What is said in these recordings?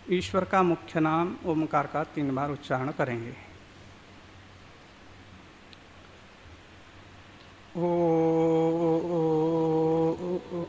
ईश्वर का मुख्य नाम ओमकार का 3 बार उच्चारण करेंगे। ओ, ओ, ओ, ओ, ओ।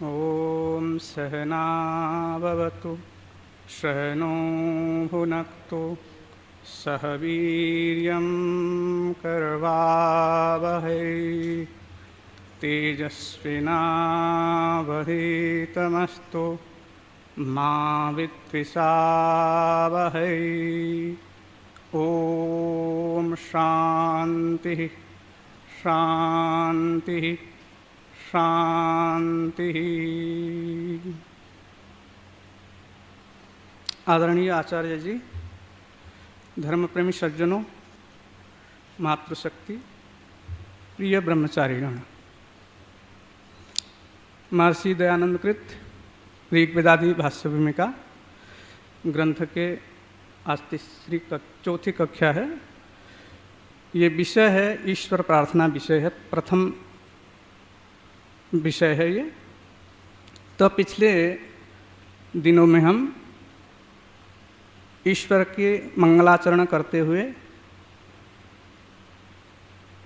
ॐ सहना भवतु सहनो भुनक्तु सह वीर्यं करवावहै तेजस्विनावधीतमस्तु मा विद्विषावहै। ॐ शान्तिः शान्तिः शांति। आदरणीय आचार्य जी, धर्मप्रेमी सज्जनों, मातृशक्ति, प्रिय ब्रह्मचारीगण, महर्षि दयानंद कृत ऋग्वेदादि भाष्य भूमिका ग्रंथ के आज तीसरी चौथी कक्षा है। ये विषय है ईश्वर प्रार्थना विषय है, प्रथम विषय है ये। तो पिछले दिनों में हम ईश्वर के मंगलाचरण करते हुए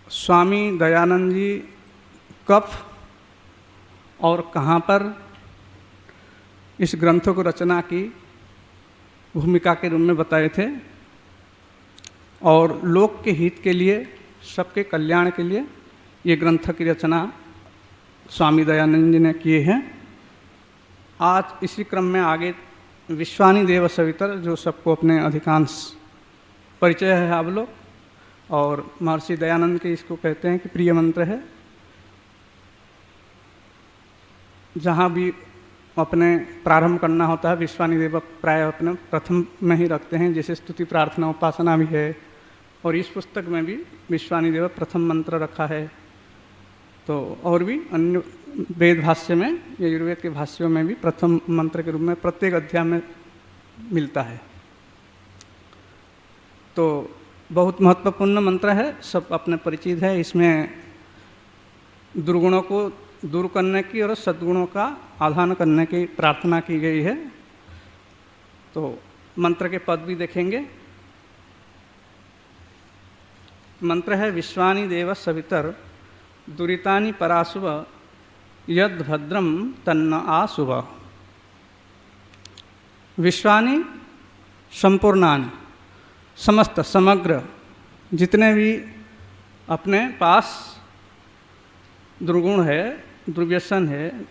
स्वामी दयानंद जी कब और कहाँ पर इस ग्रंथ को रचना की भूमिका के रूप में बताए थे, और लोक के हित के लिए, सबके कल्याण के लिए ये ग्रंथ की रचना स्वामी दयानंद जी ने किए हैं। आज इसी क्रम में आगे विश्वानी देव सवितर, जो सबको अपने अधिकांश परिचय है आप लोग, और महर्षि दयानंद के इसको कहते हैं कि प्रिय मंत्र है। जहाँ भी अपने प्रारंभ करना होता है विश्वानी देव प्राय अपने प्रथम में ही रखते हैं, जैसे स्तुति प्रार्थना उपासना भी है, और इस पुस्तक में भी विश्वानी देव प्रथम मंत्र रखा है। तो और भी अन्य वेद भाष्य में, यजुर्वेद के भाष्यों में भी प्रथम मंत्र के रूप में प्रत्येक अध्याय में मिलता है। तो बहुत महत्वपूर्ण मंत्र है, सब अपने परिचित है। इसमें दुर्गुणों को दूर करने की और सद्गुणों का आधान करने की प्रार्थना की गई है। तो मंत्र के पद भी देखेंगे। मंत्र है विश्वानी देव सवितर दुरितानि पराशुभ यद भद्रम तन्न आशुभ। विश्वानि संपूर्णानि, समस्त समग्र जितने भी अपने पास दुर्गुण है, दुर्व्यसन है,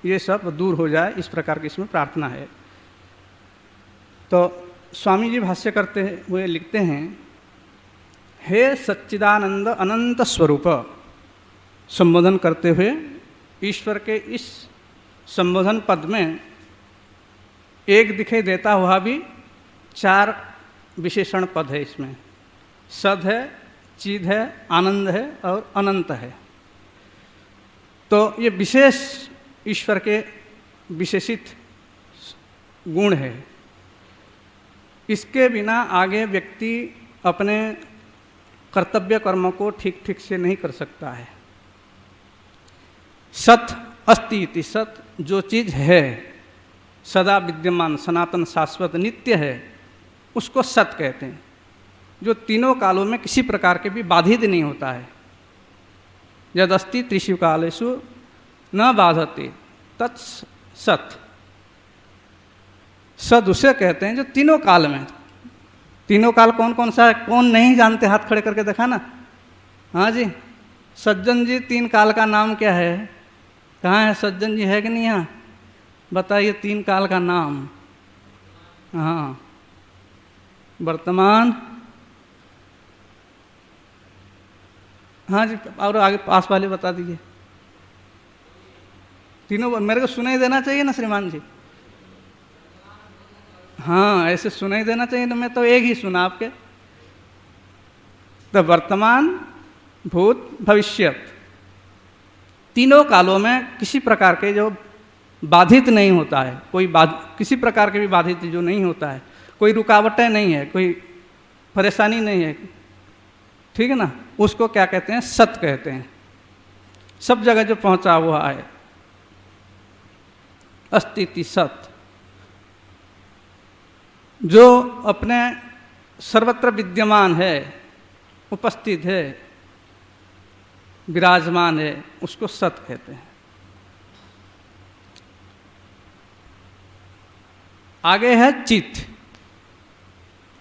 ये सब दूर हो जाए, इस प्रकार की इसमें प्रार्थना है। तो स्वामी जी भाष्य करते हुए लिखते हैं, हे सच्चिदानंद अनंत स्वरूप, संबोधन करते हुए ईश्वर के इस संबोधन पद में एक दिखाई देता हुआ भी 4 विशेषण पद है। इसमें सद है, चिद है, आनंद है और अनंत है। तो ये विशेष ईश्वर के विशेषित गुण है। इसके बिना आगे व्यक्ति अपने कर्तव्य कर्मों को ठीक ठीक से नहीं कर सकता है। सत अस्ति इति, सत जो चीज़ है, सदा विद्यमान, सनातन, शाश्वत, नित्य है, उसको सत कहते हैं। जो तीनों कालों में किसी प्रकार के भी बाधित नहीं होता है। यद अस्ति त्रिषु कालेषु न बाधते तत् सत। सद उसे कहते हैं जो तीनों काल में, तीनों काल कौन कौन सा है, कौन नहीं जानते, हाथ खड़े करके देखा ना। हाँ जी, सज्जन जी 3 काल का नाम क्या है? कहाँ है सज्जन जी, है कि नहीं यहाँ? बताइए 3 काल का नाम। हाँ, वर्तमान, हाँ जी, और आगे पास वाले बता दीजिए। तीनों मेरे को सुनाई देना चाहिए ना श्रीमान जी। हाँ, ऐसे सुनाई देना चाहिए ना, मैं तो एक ही सुना आपके। तो वर्तमान, भूत, भविष्यत, तीनों कालों में किसी प्रकार के जो बाधित नहीं होता है, किसी प्रकार के भी बाधित जो नहीं होता है, कोई रुकावटें नहीं है, कोई परेशानी नहीं है, ठीक है ना, उसको क्या कहते हैं? सत कहते हैं। सब जगह जो पहुंचा हुआ है, अस्तित्व सत, जो अपने सर्वत्र विद्यमान है, उपस्थित है, विराजमान है, उसको सत कहते हैं। आगे है चित।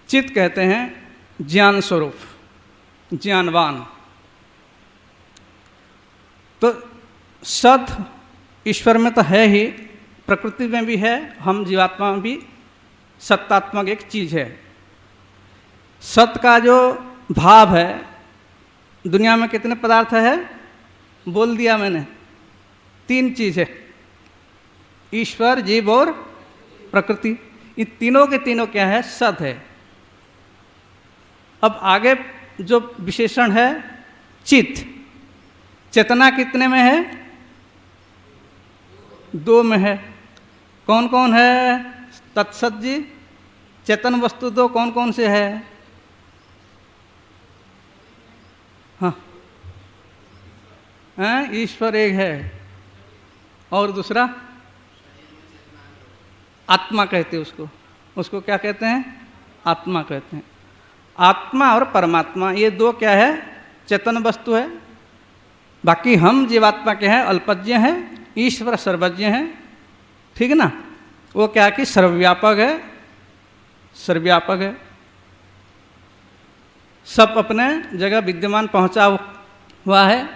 चित कहते हैं ज्ञान स्वरूप, ज्ञानवान। तो सत ईश्वर में तो है ही, प्रकृति में भी है, हम जीवात्मा में भी सत्तात्मक एक चीज है। सत का जो भाव है, दुनिया में कितने पदार्थ है? बोल दिया मैंने, 3 चीज है, ईश्वर, जीव और प्रकृति। इन तीनों के तीनों क्या है? सत है। अब आगे जो विशेषण है चित, चेतना कितने में है? 2 में है। कौन कौन है? तत्सत जी, चेतन वस्तु 2 कौन कौन से है? हाँ, ईश्वर एक है, और दूसरा आत्मा कहते हैं उसको। उसको क्या कहते हैं? आत्मा कहते हैं। आत्मा और परमात्मा, ये 2 क्या है? चेतन वस्तु है। बाकी हम जीवात्मा के हैं, अल्पज्ञ हैं, ईश्वर सर्वज्ञ हैं, ठीक है ना। वो क्या कि सर्वव्यापक है, सर्वव्यापक है, सब अपने जगह विद्यमान पहुंचा हुआ है,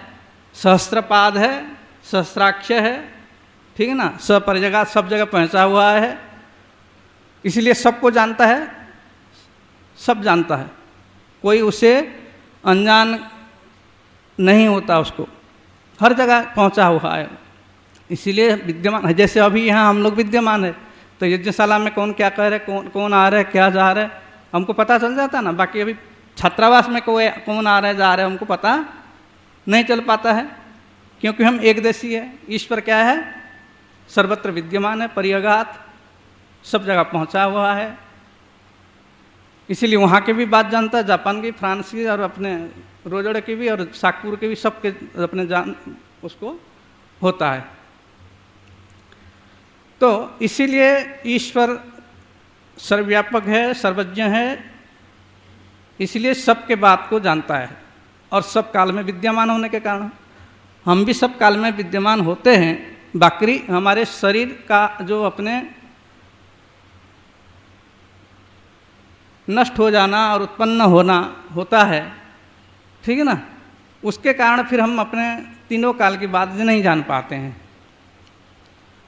सहस्त्रपाद है, सहस्राक्ष है, ठीक है ना, सब पर जगह, सब जगह पहुंचा हुआ है, इसलिए सबको जानता है, सब जानता है, कोई उसे अनजान नहीं होता, उसको हर जगह पहुंचा हुआ है, इसीलिए विद्यमान है। जैसे अभी यहाँ हम लोग विद्यमान है, तो यज्ञशाला में कौन क्या कह रहे, कौन आ रहा है, क्या जा रहा है, हमको पता चल जाता ना। बाकी अभी छात्रावास में कौन आ रहा है, जा रहा है, हमको पता नहीं चल पाता है, क्योंकि हम एक देशी है। ईश्वर क्या है? सर्वत्र विद्यमान है, परिअगात, सब जगह पहुंचा हुआ है, इसीलिए वहाँ के भी बात जानता है, जापान की, फ्रांस की, और अपने रोजड़ की भी, और सागपुर के भी, सबके अपने जान उसको होता है। तो इसीलिए ईश्वर सर्वव्यापक है, सर्वज्ञ है, इसलिए सबके बात को जानता है, और सब काल में विद्यमान होने के कारण हम भी सब काल में विद्यमान होते हैं। बाकी हमारे शरीर का जो अपने नष्ट हो जाना और उत्पन्न होना होता है, ठीक है ना, उसके कारण फिर हम अपने तीनों काल की बात नहीं जान पाते हैं।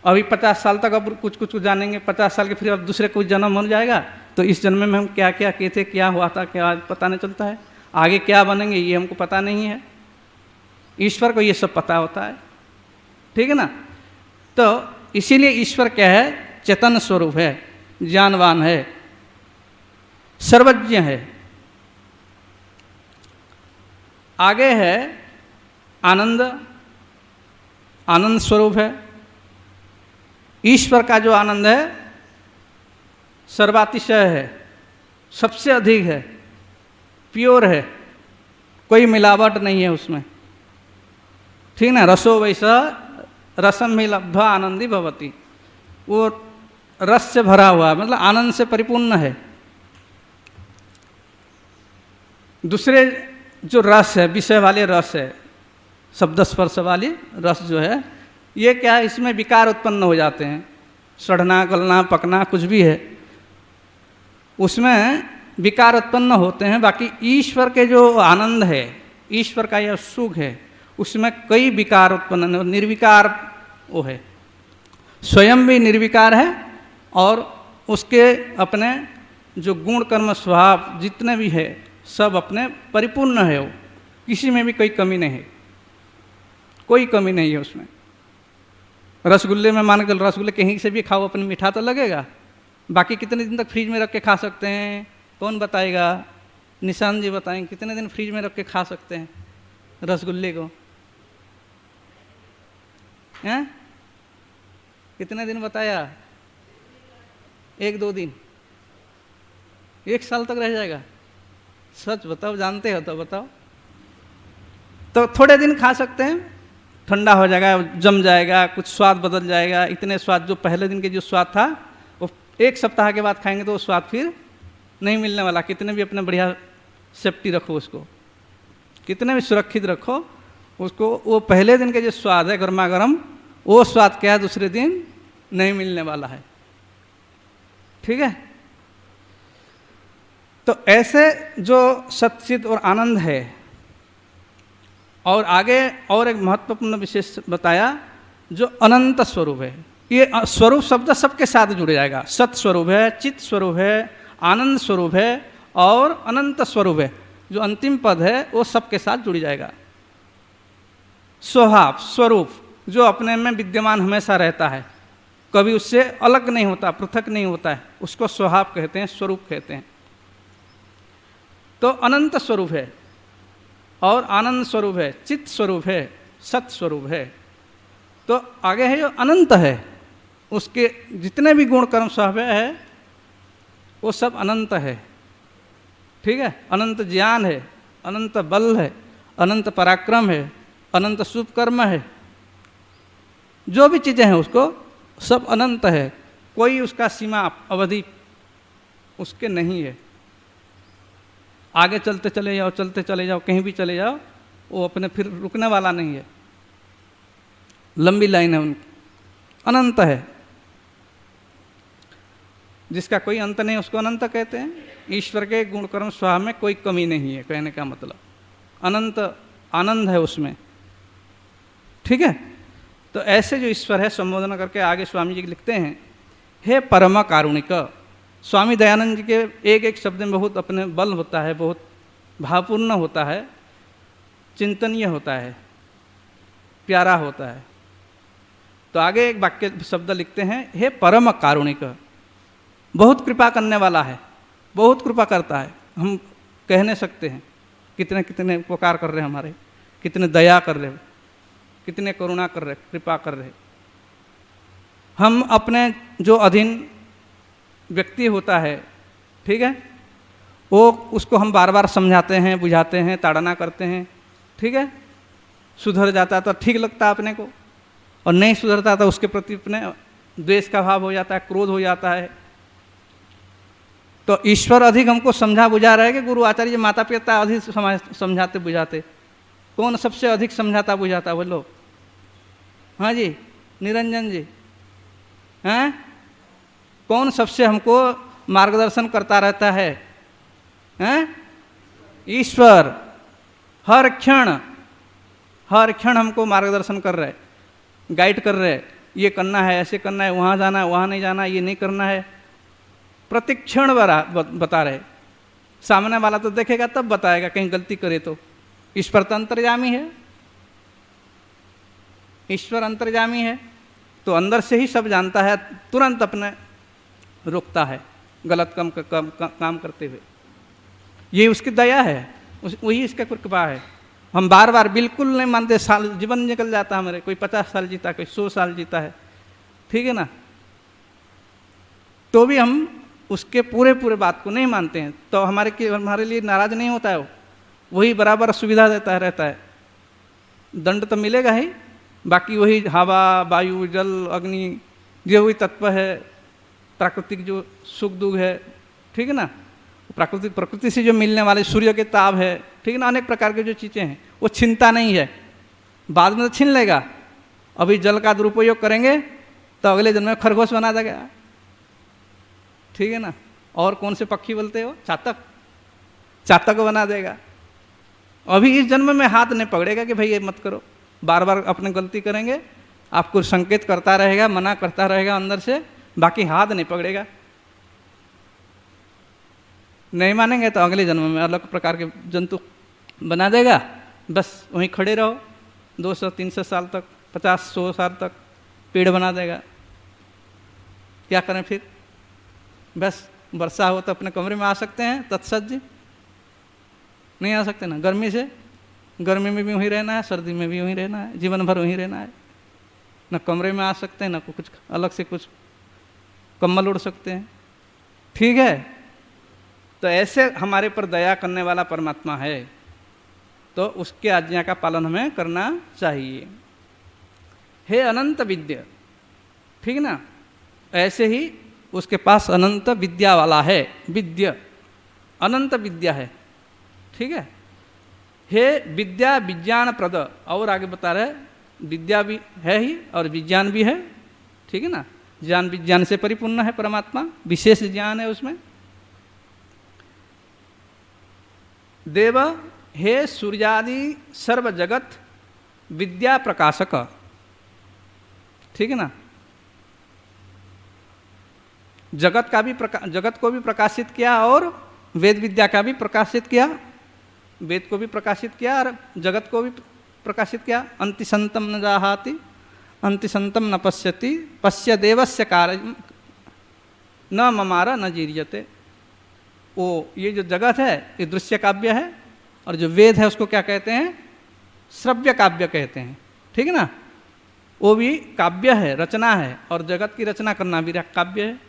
अभी 50 साल तक अब कुछ कुछ जानेंगे, 50 साल के फिर अब दूसरे कोई जन्म हो जाएगा, तो इस जन्म में हम क्या क्या किए थे, क्या हुआ था, क्या पता नहीं चलता है, आगे क्या बनेंगे ये हमको पता नहीं है। ईश्वर को ये सब पता होता है, ठीक है ना। तो इसीलिए ईश्वर क्या है? चेतन स्वरूप है, ज्ञानवान है, सर्वज्ञ है। आगे है आनंद, आनंद स्वरूप है। ईश्वर का जो आनंद है सर्वातिशय है, सबसे अधिक है, प्योर है, कोई मिलावट नहीं है उसमें, ठीक ना। रसो वैसा रसम में लब्ध्वा आनंदी भवती, वो रस से भरा हुआ है, मतलब आनंद से परिपूर्ण है। दूसरे जो रस है, विषय वाले रस है, शब्द स्पर्श वाली रस जो है, ये क्या है? इसमें विकार उत्पन्न हो जाते हैं, सड़ना, गलना, पकना, कुछ भी है, उसमें विकार उत्पन्न होते हैं। बाकी ईश्वर के जो आनंद है, ईश्वर का यह सुख है, उसमें कई विकार उत्पन्न नहीं, निर्विकार वो है, स्वयं भी निर्विकार है, और उसके अपने जो गुण कर्म स्वभाव जितने भी है सब अपने परिपूर्ण है वो, किसी में भी कोई कमी नहीं है, कोई कमी नहीं है उसमें। रसगुल्ले में मान के चलो, रसगुल्ले कहीं से भी खाओ अपने मीठा तो लगेगा, बाकी कितने दिन तक फ्रिज में रख के खा सकते हैं कौन बताएगा? निशान जी बताएंगे कितने दिन फ्रिज में रख के खा सकते हैं रसगुल्ले को? हैं? कितने दिन बताया? 1-2 दिन, 1 साल तक रह जाएगा? सच बताओ, जानते हो तो बताओ। तो थोड़े दिन खा सकते हैं, ठंडा हो जाएगा, जम जाएगा, कुछ स्वाद बदल जाएगा। इतने स्वाद, जो पहले दिन के जो स्वाद था वो 1 सप्ताह के बाद खाएंगे तो वो स्वाद फिर नहीं मिलने वाला। कितने भी अपने बढ़िया सेफ्टी रखो उसको, कितने भी सुरक्षित रखो उसको, वो पहले दिन के जो स्वाद है गर्मा गर्म, वो स्वाद क्या है दूसरे दिन नहीं मिलने वाला है। ठीक है? तो ऐसे जो सच्चिद और आनंद है। और आगे और एक महत्वपूर्ण विशेष बताया जो अनंत स्वरूप है। ये स्वरूप शब्द सबके साथ जुड़ जाएगा। सत स्वरूप है, चित स्वरूप है, आनंद स्वरूप है और अनंत स्वरूप है। जो अंतिम पद है वो सबके साथ जुड़ जाएगा। स्वभाव, स्वरूप, जो अपने में विद्यमान हमेशा रहता है, कभी उससे अलग नहीं होता, पृथक नहीं होता है, उसको स्वभाव कहते हैं, स्वरूप कहते हैं। तो अनंत स्वरूप है और आनंद स्वरूप है, चित्त स्वरूप है, सत स्वरूप है। तो आगे है जो अनंत है, उसके जितने भी गुण कर्म स्वभाव है वो सब अनंत है। ठीक है? अनंत ज्ञान है, अनंत बल है, अनंत पराक्रम है, अनंत शुभ कर्म है, जो भी चीज़ें हैं उसको सब अनंत है। कोई उसका सीमा अवधि उसके नहीं है। आगे चलते चले जाओ, चलते चले जाओ, कहीं भी चले जाओ, वो अपने फिर रुकने वाला नहीं है। लंबी लाइन है उनकी, अनंत है। जिसका कोई अंत नहीं उसको अनंत कहते हैं। ईश्वर के गुण कर्म स्वभाव में कोई कमी नहीं है, कहने का मतलब अनंत आनंद है उसमें। ठीक है? तो ऐसे जो ईश्वर है संबोधन करके आगे स्वामी जी लिखते हैं, हे परम कारुणिक। स्वामी दयानंद जी के एक एक शब्द में बहुत अपने बल होता है, बहुत भावपूर्ण होता है, चिंतनीय होता है, प्यारा होता है। तो आगे एक वाक्य शब्द लिखते हैं, हे परम कारुणिक। बहुत कृपा करने वाला है, बहुत कृपा करता है। हम कह नहीं सकते हैं कितने कितने उपकार कर रहे हैं हमारे, कितने दया कर रहे हैं, कितने करुणा कर रहे, कृपा कर रहे। हम अपने जो अधीन व्यक्ति होता है, ठीक है, वो उसको हम बार बार समझाते हैं, बुझाते हैं, ताड़ना करते हैं। ठीक है? सुधर जाता तो ठीक लगता अपने को, और नहीं सुधरता तो उसके प्रति अपने द्वेष का भाव हो जाता है, क्रोध हो जाता है। तो ईश्वर अधिक हमको समझा बुझा रहे कि गुरु आचार्य माता पिता अधिक समझाते बुझाते। कौन सबसे अधिक समझाता बुझाता बोलो? हाँ जी, निरंजन जी। हैं? कौन सबसे हमको मार्गदर्शन करता रहता है? हैं? ईश्वर। हर क्षण हमको मार्गदर्शन कर रहे, गाइड कर रहे। ये करना है, ऐसे करना है, वहाँ जाना है, वहाँ नहीं जाना, ये नहीं करना है। प्रतिक्षण बता रहे। सामने वाला तो देखेगा तब बताएगा, कहीं गलती करे तो। ईश्वर तो अंतर्यामी है, ईश्वर अंतर्यामी है, तो अंदर से ही सब जानता है, तुरंत अपने रोकता है गलत काम करते हुए। ये उसकी दया है, वही इसका कृपा है। हम बार बार बिल्कुल नहीं मानते, साल जीवन निकल जाता है हमारे, कोई 50 साल जीता, कोई 100 साल जीता है, ठीक है ना, तो भी हम उसके पूरे बात को नहीं मानते हैं। तो हमारे लिए नाराज नहीं होता है, वही बराबर सुविधा देता रहता है। दंड तो मिलेगा ही, बाकी वही हवा, वायु, जल, अग्नि, जो वही तत्व है, प्राकृतिक जो सुख दुख है, ठीक है ना, प्रकृति से जो मिलने वाले सूर्य के ताप है, ठीक है ना, अनेक प्रकार की जो चीज़ें हैं वो छीनता नहीं है। बाद में तो छीन लेगा। अभी जल का दुरुपयोग करेंगे तो अगले जन्म में खरगोश बना देगा, ठीक है ना। और कौन से पक्षी बोलते हो? चातक बना देगा। अभी इस जन्म में हाथ नहीं पकड़ेगा कि भाई ये मत करो, बार बार अपने गलती करेंगे, आपको संकेत करता रहेगा, मना करता रहेगा अंदर से, बाकी हाथ नहीं पकड़ेगा। नहीं मानेंगे तो अगले जन्म में अलग प्रकार के जंतु बना देगा, बस वहीं खड़े रहो 200-300 साल तक, 50-100 साल तक, पेड़ बना देगा। क्या करें फिर? बस वर्षा हो तो अपने कमरे में आ सकते हैं तत्सज्ज, नहीं आ सकते ना। गर्मी से, गर्मी में भी वहीं रहना है, सर्दी में भी वहीं रहना है, जीवन भर वहीं रहना है। न कमरे में आ सकते हैं, न कुछ अलग से कुछ कम्बल उड़ सकते हैं। ठीक है, तो ऐसे हमारे पर दया करने वाला परमात्मा है, तो उसके आज्ञा का पालन हमें करना चाहिए। हे अनंत विद्या, ठीक ना, ऐसे ही उसके पास अनंत विद्या वाला है। विद्या, अनंत विद्या है, ठीक है। हे विद्या विज्ञान प्रद, और आगे बता रहे विद्या भी है ही और विज्ञान भी है, ठीक है ना। ज्ञान विज्ञान से परिपूर्ण है परमात्मा, विशेष ज्ञान है उसमें। देव, हे सूर्यादि सर्व जगत विद्या प्रकाशक, ठीक है ना। जगत को भी प्रकाशित किया और वेद विद्या का भी प्रकाशित किया, वेद को भी प्रकाशित किया और जगत को भी प्रकाशित किया। अंतिसंतम न जाहाति अंतिसंतम न पश्यति पश्य देवस्य कार्य न ममारा न जीर्यते। वो ये जो जगत है ये दृश्य काव्य है, और जो वेद है उसको क्या कहते हैं? श्रव्य काव्य कहते हैं, ठीक है ना। वो भी काव्य है, रचना है, और जगत की रचना करना भी काव्य है।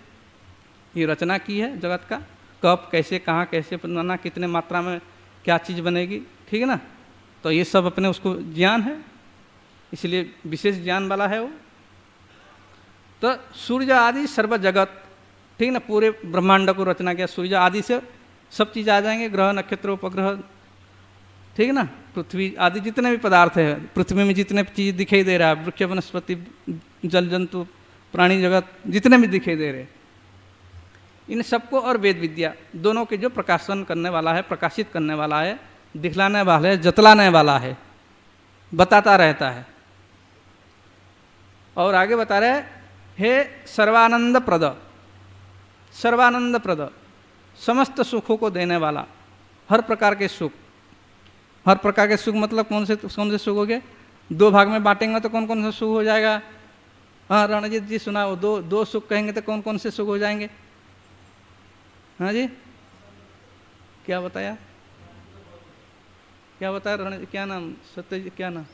ये रचना की है जगत का, कब कैसे कहाँ कैसे बनाना, कितने मात्रा में क्या चीज़ बनेगी, ठीक है ना। तो ये सब अपने उसको ज्ञान है, इसलिए विशेष ज्ञान वाला है वो। तो सूर्य आदि सर्व जगत, ठीक ना, पूरे ब्रह्मांड को रचना किया। सूर्य आदि से सब चीज़ आ जाएंगे, ग्रह नक्षत्र उपग्रह, ठीक है ना, पृथ्वी आदि जितने भी पदार्थ है, पृथ्वी में जितने चीज़ दिखाई दे रहा है, वृक्ष वनस्पति जल जंतु प्राणी जगत जितने भी दिखाई दे रहे, इन सबको और वेद विद्या दोनों के जो प्रकाशन करने वाला है, प्रकाशित करने वाला है, दिखलाने वाला है, जतलाने वाला है, बताता रहता है। और आगे बता रहे हे सर्वानंद प्रद, सर्वानंद प्रद, समस्त सुखों को देने वाला, हर प्रकार के सुख। हर प्रकार के सुख मतलब कौन से सुख हो गए? दो भाग में बांटेंगे तो कौन कौन सा सुख हो जाएगा? हाँ रणजीत जी सुनाओ, दो सुख कहेंगे तो कौन कौन से सुख हो जाएंगे? हाँ जी, क्या बताया? क्या बताया रणजीत? क्या नाम सत्य जी, क्या नाम?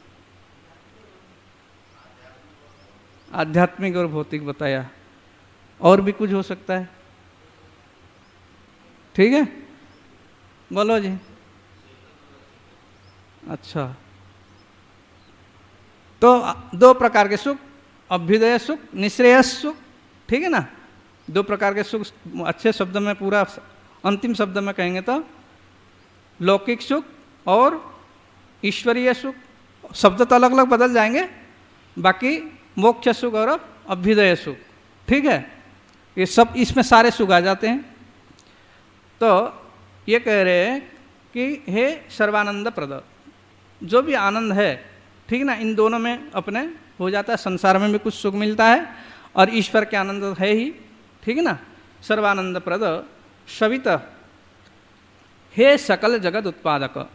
आध्यात्मिक और भौतिक बताया, और भी कुछ हो सकता है, ठीक है, बोलो जी। अच्छा, तो दो प्रकार के सुख, अभ्युदय सुख, निःश्रेयस सुख, ठीक है ना। दो प्रकार के सुख, अच्छे शब्द में, पूरा अंतिम शब्द में कहेंगे तो लौकिक सुख और ईश्वरीय सुख। शब्द तो अलग अलग बदल जाएंगे, बाकी मोक्ष सुख और अभ्युदय सुख, ठीक है, ये सब इसमें सारे सुख आ जाते हैं। तो ये कह रहे हैं कि हे सर्वानंद प्रद, जो भी आनंद है, ठीक ना, इन दोनों में अपने हो जाता है। संसार में भी कुछ सुख मिलता है और ईश्वर के आनंद है ही, ठीक है ना। सर्वानंद प्रद सवित, हे सकल जगत उत्पादक।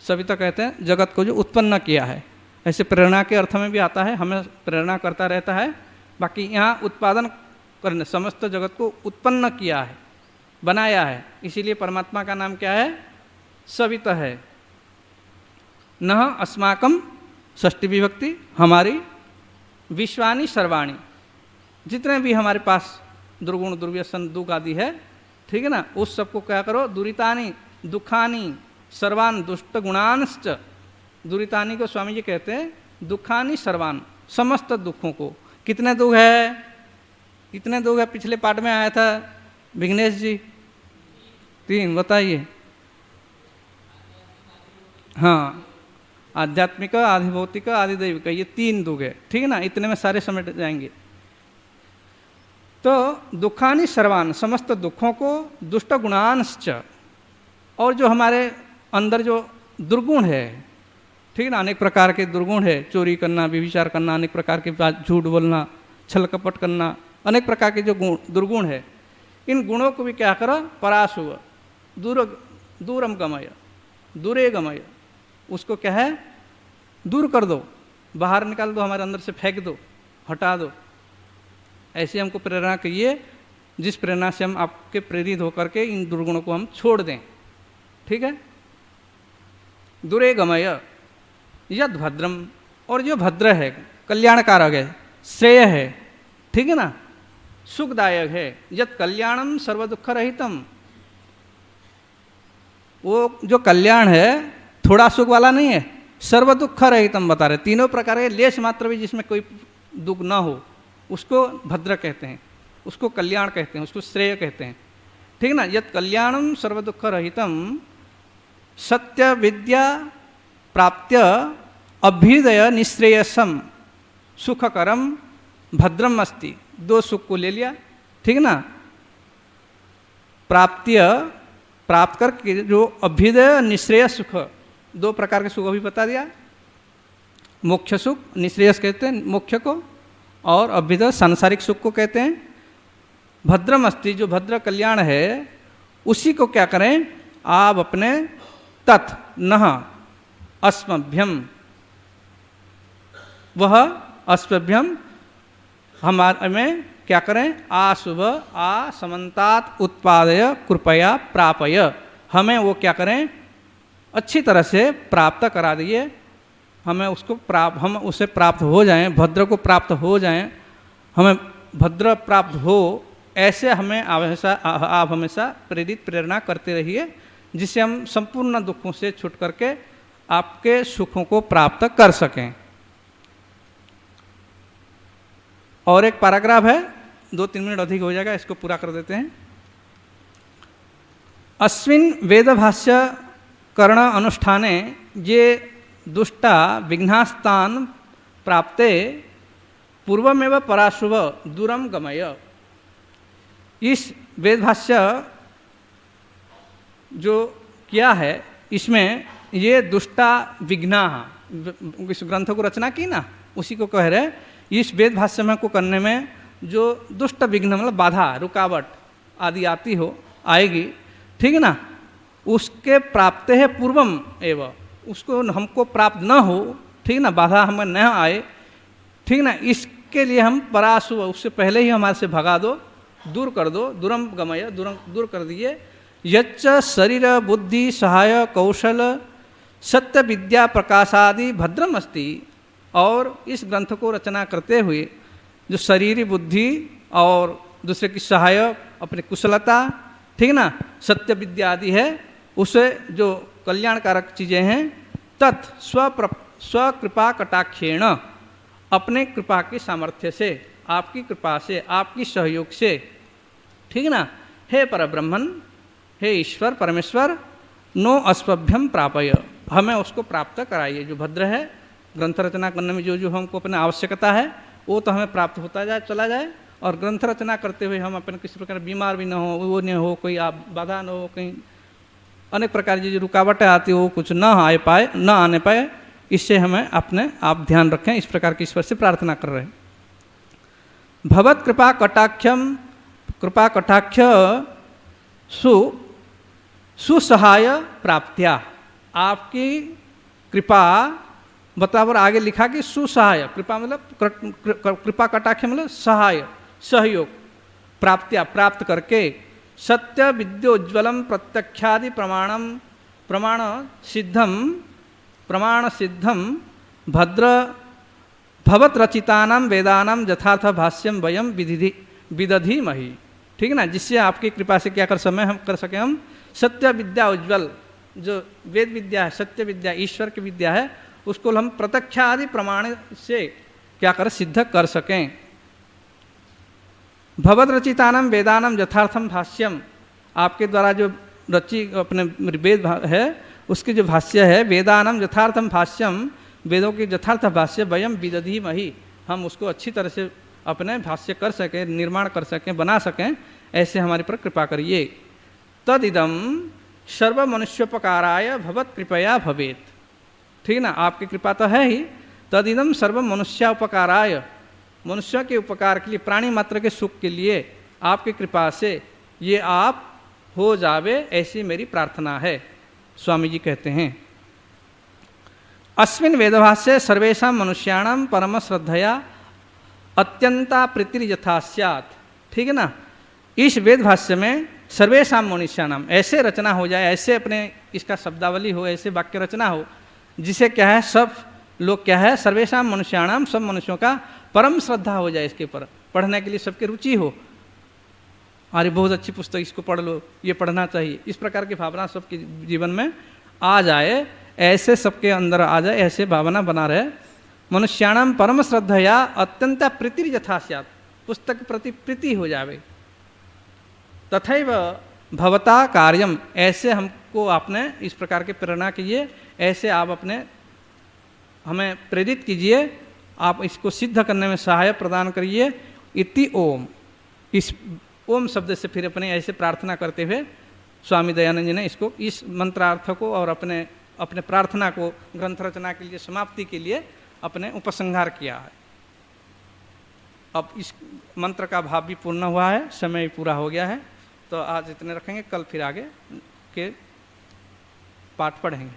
सवित कहते हैं जगत को जो उत्पन्न किया है, ऐसे प्रेरणा के अर्थ में भी आता है, हमें प्रेरणा करता रहता है। बाकी यहाँ उत्पादन करने, समस्त जगत को उत्पन्न किया है, बनाया है, इसीलिए परमात्मा का नाम क्या है? सवित है। न अस्माकम, षष्ठी विभक्ति, हमारी, विश्वानी सर्वाणी, जितने भी हमारे पास दुर्गुण दुर्व्यसन दुख आदि है, ठीक है ना, उस सबको क्या करो? दुरितानी दुखानी सर्वान दुष्ट गुणांश्च। दुरितानी को स्वामी जी कहते हैं दुखानी सर्वान, समस्त दुखों को। कितने दुख है? कितने दुख है? पिछले पाठ में आया था विघ्नेश जी, 3 बताइए। हाँ, आध्यात्मिक, आधिभौतिक, आधिदैविक, ये 3 दुख है, ठीक है ना। इतने में सारे समेट जाएंगे। तो दुखानी सर्वान, समस्त दुखों को, दुष्ट गुणांश्च, और जो हमारे अंदर जो दुर्गुण है, ठीक है ना, अनेक प्रकार के दुर्गुण है, चोरी करना, व्यभिचार करना, अनेक प्रकार के बात, झूठ बोलना, छल कपट करना, अनेक प्रकार के जो दुर्गुण है, इन गुणों को भी क्या करो? पराशुव, दूरम गमय, दूरे गमय, उसको क्या है, दूर कर दो, बाहर निकाल दो, हमारे अंदर से फेंक दो, हटा दो। ऐसे हमको प्रेरणा करिए, जिस प्रेरणा से हम आपके प्रेरित होकर के इन दुर्गुणों को हम छोड़ दें। ठीक है। दुरे गमय यद भद्रम, और जो भद्र है, कल्याणकारक है, श्रेय है, ठीक है ना, सुखदायक है, यद कल्याणम सर्व दुख रहितम, वो जो कल्याण है थोड़ा सुख वाला नहीं है, सर्व दुख रहितम बता रहे, तीनों प्रकार के लेश मात्र भी जिसमें कोई दुख ना हो उसको भद्र कहते हैं, उसको कल्याण कहते हैं, उसको श्रेय कहते हैं। ठीक ना। यद कल्याणम सर्व दुख रहितम सत्य विद्या प्राप्त्य अभ्युदय निश्रेयसम सुखकरम भद्रम अस्ति, दो सुख को ले लिया। ठीक ना। प्राप्त करके जो अभ्युदय निश्रेय सुख, दो प्रकार के सुख अभी बता दिया। मोक्ष सुख, निश्रेयस कहते हैं मोक्ष को, और अभ्युदय सांसारिक सुख को कहते हैं। भद्रम अस्ति, जो भद्र कल्याण है उसी को क्या करें आप अपने तत् नह अस्मभ्यम, वह अस्मभ्यम हमारे में क्या करें, आशुभ आ समन्तात उत्पादय कृपया प्रापय, हमें वो क्या करें अच्छी तरह से प्राप्त करा दिए, हमें उसको हम उसे प्राप्त हो जाएं, भद्र को प्राप्त हो जाएं, हमें भद्र प्राप्त हो, ऐसे हमें आप हमेशा प्रेरित प्रेरणा करते रहिए, जिससे हम संपूर्ण दुखों से छूट करके आपके सुखों को प्राप्त कर सकें। और एक पैराग्राफ है, 2-3 मिनट अधिक हो जाएगा, इसको पूरा कर देते हैं। अस्मिन् वेदभाष्य कर्ण अनुष्ठाने ये दुष्टा विघ्नास्तान प्राप्ते पूर्वमेव पराशुभ दूरम गमय। इस वेदभाष्य जो किया है इसमें ये दुष्टा विघ्ना, इस ग्रंथ को रचना की ना, उसी को कह रहे, इस वेद भाष्य में को करने में जो दुष्ट विघ्न मतलब बाधा रुकावट आदि आती हो आएगी, ठीक है ना, उसके प्राप्त है पूर्वम एवं, उसको हमको प्राप्त न हो, ठीक ना, बाधा हमें न आए, ठीक ना, इसके लिए हम पराशुभ, उससे पहले ही हमारे से भगा दो, दूर कर दो, दूरम गमय, दूर कर दिए। यच्च शरीर बुद्धि सहाय कौशल सत्य विद्या प्रकाशादि भद्रम अस्ति, और इस ग्रंथ को रचना करते हुए जो शरीर बुद्धि और दूसरे की सहायक अपनी कुशलता, ठीक ना, सत्य विद्या आदि है, उसे जो कल्याणकारक चीज़ें हैं, तत् स्वकृपा कटाक्षेण, अपने कृपा की सामर्थ्य से, आपकी कृपा से, आपकी सहयोग से, ठीक ना, हे परब्रह्मन, हे ईश्वर परमेश्वर, नो अस्मभ्यम प्रापय, हमें उसको प्राप्त कराइए। जो भद्र है ग्रंथ रचना करने में जो जो हमको अपनी आवश्यकता है वो तो हमें प्राप्त होता जाए, चला जाए, और ग्रंथ रचना करते हुए हम अपने किसी प्रकार बीमार भी न हो, वो नहीं हो, कोई बाधा न हो, कहीं अनेक प्रकार की जो रुकावटें आती हो कुछ न आने पाए, इससे हमें अपने आप ध्यान रखें। इस प्रकार की ईश्वर से प्रार्थना कर रहे हैं। भवत कृपा कटाक्ष सुसहाय प्राप्त्या, आपकी कृपा बराबर आगे लिखा कि सुसहाय, कृपा मतलब कृपा कटाक्ष मतलब सहाय, सहयोग, प्राप्त्या प्राप्त करके, सत्य विद्योज्वलम प्रत्यक्षादि प्रमाण सिद्धम भद्र भवत रचितानां वेदानां यथार्थ भाष्यम वयम विदधीमहि, ठीक है ना, जिससे आपकी कृपा से क्या हम कर सकें, हम सत्य विद्या उज्ज्वल, जो वेद विद्या है, सत्य विद्या ईश्वर की विद्या है, उसको हम प्रत्यक्षादि प्रमाण से क्या सिद्ध कर सकें। भगवत रचितानां वेदानां यथार्थम भाष्यम, आपके द्वारा जो रची अपने वेद है उसके जो भाष्य है, वेदानां यथार्थम भाष्यम, वेदों की यथार्थ भाष्य वयम विदधीमहि, हम उसको अच्छी तरह से अपने भाष्य कर सकें, निर्माण कर सकें, बना सकें, ऐसे हमारे पर कृपा करिए। तदिदम सर्व मनुष्योपकाराय भवत कृपया भवेत, ठीक ना, आपकी कृपा तो है ही। तदिदम सर्व मनुष्योपकाराय, मनुष्य के उपकार के लिए, प्राणी मात्र के सुख के लिए आपकी कृपा से ये आप हो जावे, ऐसी मेरी प्रार्थना है, स्वामी जी कहते हैं। अस्मिन् वेदभाष्ये सर्वेषां मनुष्याणां परम श्रद्धया अत्यंता प्रीति यथा स्यात्। ठीक है ना, इस वेद भाष्य में सर्वेषां मनुष्याणाम ऐसे रचना हो जाए, ऐसे अपने इसका शब्दावली हो, ऐसे वाक्य रचना हो जिसे क्या है सब लोग क्या है सर्वेषां मनुष्याणाम सब मनुष्यों का परम श्रद्धा हो जाए, इसके पर पढ़ने के लिए सबके रुचि हो। अरे बहुत अच्छी पुस्तक, इसको पढ़ लो, ये पढ़ना चाहिए, इस प्रकार की भावना सबके जीवन में आ जाए, ऐसे सबके अंदर आ जाए, ऐसे भावना बना रहे। मनुष्याणाम परम श्रद्धया अत्यंत प्रीति यथा स्यात्, पुस्तक के प्रति प्रीति हो जावे। तथैव भवता कार्यम, ऐसे हमको आपने इस प्रकार के प्रेरणा कीजिए, ऐसे आप अपने हमें प्रेरित कीजिए, आप इसको सिद्ध करने में सहायता प्रदान करिए। इति ओम, इस ओम शब्द से फिर अपने ऐसे प्रार्थना करते हुए स्वामी दयानंद जी ने इसको इस मंत्रार्थ को और अपने प्रार्थना को ग्रंथ रचना के लिए समाप्ति के लिए अपने उपसंहार किया है। अब इस मंत्र का भाव भी पूर्ण हुआ है, समय भी पूरा हो गया है, तो आज इतने रखेंगे, कल फिर आगे के पाठ पढ़ेंगे।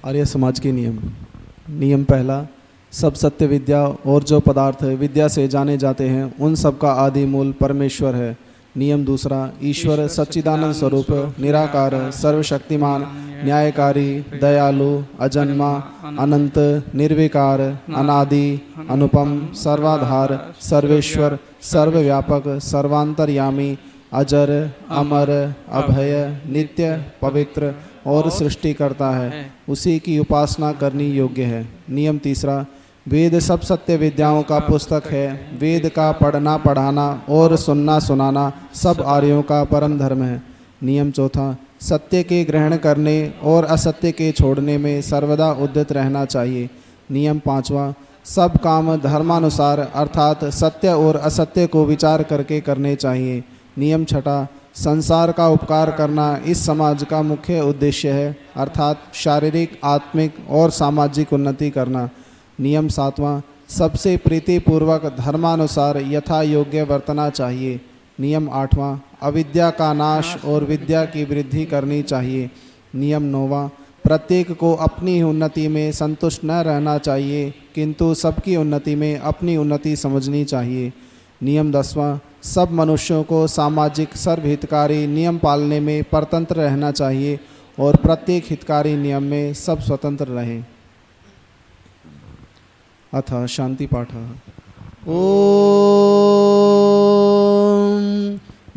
आर्य समाज के नियम पहला, सब सत्य विद्या और जो पदार्थ विद्या से जाने जाते हैं उन सब का आदि मूल परमेश्वर है। नियम दूसरा, ईश्वर सच्चिदानंद स्वरूप निराकार सर्वशक्तिमान न्यायकारी दयालु अजन्मा अनंत निर्विकार अनादि अनुपम सर्वाधार सर्वेश्वर सर्वव्यापक सर्वांतर्यामी अजर अमर अभय नित्य पवित्र और सृष्टि करता है, उसी की उपासना करनी योग्य है। नियम तीसरा, वेद सब सत्य विद्याओं का पुस्तक है। वेद का पढ़ना पढ़ाना और सुनना सुनाना सब आर्यों का परम धर्म है। नियम चौथा, सत्य के ग्रहण करने और असत्य के छोड़ने में सर्वदा उद्यत रहना चाहिए। नियम पांचवा, सब काम धर्मानुसार अर्थात सत्य और असत्य को विचार करके करने चाहिए। नियम छठा, संसार का उपकार करना इस समाज का मुख्य उद्देश्य है, अर्थात शारीरिक आत्मिक और सामाजिक उन्नति करना। नियम सातवां, सबसे प्रीतिपूर्वक धर्मानुसार यथा योग्य वर्तना चाहिए। नियम आठवां, अविद्या का नाश और विद्या की वृद्धि करनी चाहिए। नियम नौवां, प्रत्येक को अपनी उन्नति में संतुष्ट न रहना चाहिए, किंतु सबकी उन्नति में अपनी उन्नति समझनी चाहिए। नियम 10वां, सब मनुष्यों को सामाजिक सर्वहितकारी नियम पालने में परतंत्र रहना चाहिए और प्रत्येक हितकारी नियम में सब स्वतंत्र रहें। अथ शांति पाठ। ओम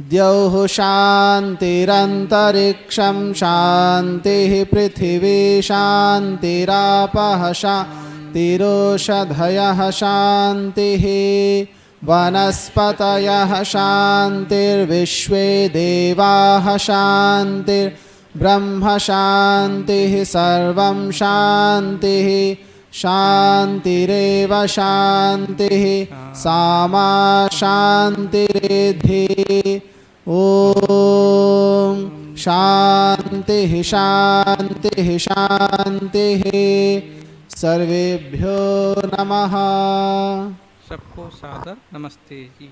द्यौः शान्तिरन्तरिक्षं शान्तिः पृथिवी शान्तिरापः शान्तिरोषधयः शान्तिः वनस्पतयः शान्तिर्विश्वे देवाः शान्तिर्ब्रह्म शान्तिः सर्वं शान्तिः शान्तिरेव शान्तिः सामा शान्तिरेधि। ओम शान्तिः शान्तिः शान्तिः। सर्वेभ्यो नमः। सबको सादर नमस्ते जी।